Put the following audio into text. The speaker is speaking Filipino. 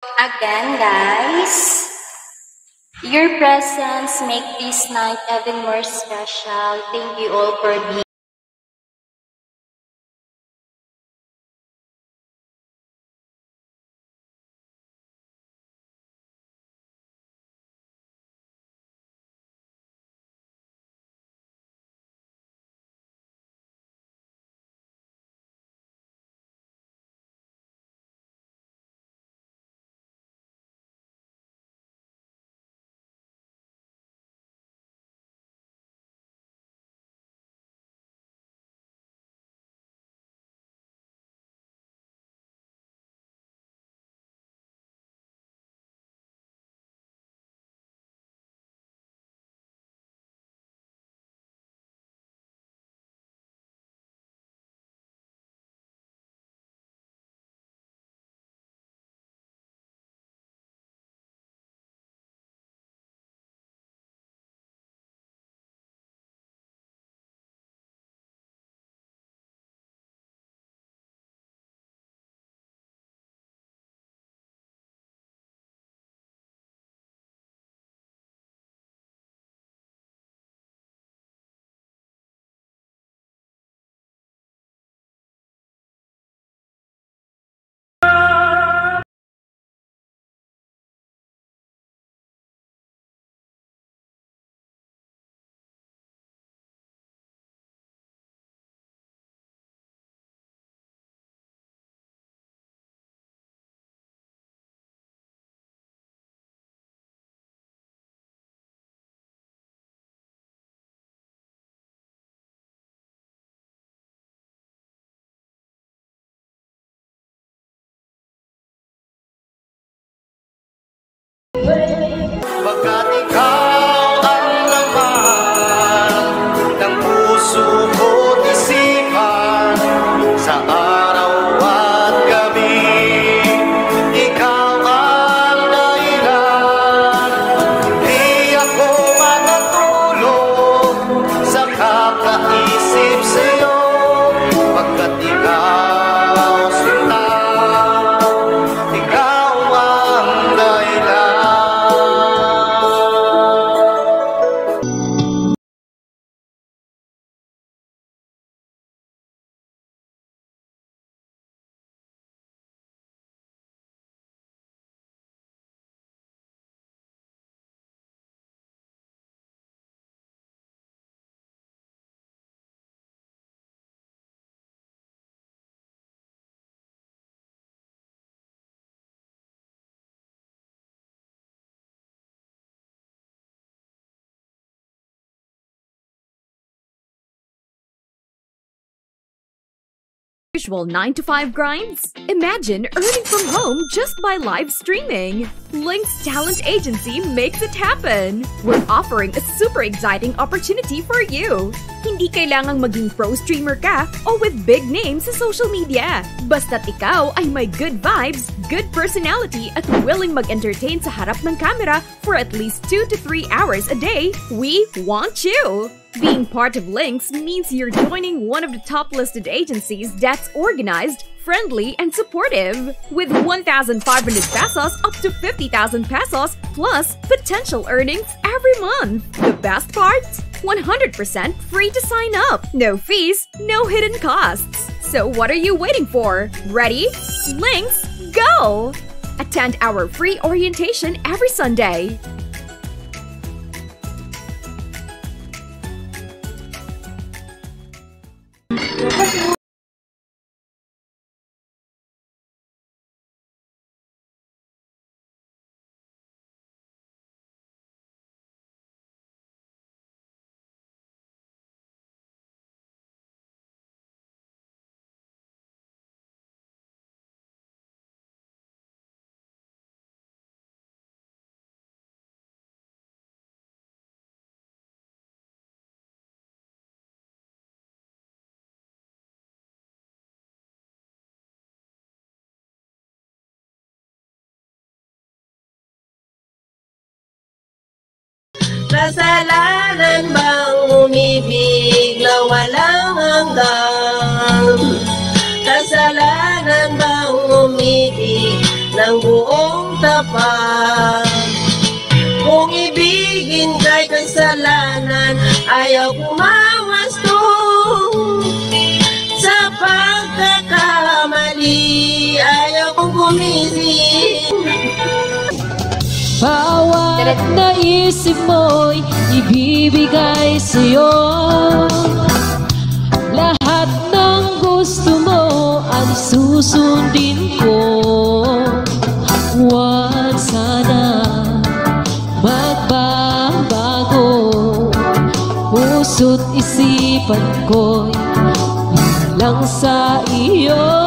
Again, guys. Your presence make this night even more special. Thank you all for being. Pagkat ikaw ang laman ng puso ko't isipan sa araw at gabi, ikaw ang dahilan. Di ako manatulog sa kakaisip sa'yo, pagkat ikaw sinta, ikaw ang dahilan. Usual 9-to-5 grinds? Imagine earning from home just by live streaming. Link's Talent Agency makes it happen. We're offering a super exciting opportunity for you. Hindi kailangang maging pro streamer ka o with big names sa social media. Basta't ikaw ay may good vibes, good personality at willing mag-entertain sa harap ng camera for at least 2 to 3 hours a day, we want you! Being part of Links means you're joining one of the top listed agencies that's organized, friendly, and supportive. With 1,500 pesos up to 50,000 pesos plus potential earnings every month. The best part? 100% free to sign up. No fees, no hidden costs. So what are you waiting for? Ready? Links, go! Attend our free orientation every Sunday. Kasalanan bang umibig na walang hanggan? Kasalanan bang umibig ng buong tapat. Kung ibigin kay kasalanan, ayaw kumawas to. Sa pagkakamali, ayaw kong gumising. Bawat naisip mo'y ibibigay sa'yo. Lahat ng gusto mo ay susundin ko. Huwag sana magbabago. Puso't isipan ko'y lang sa iyo.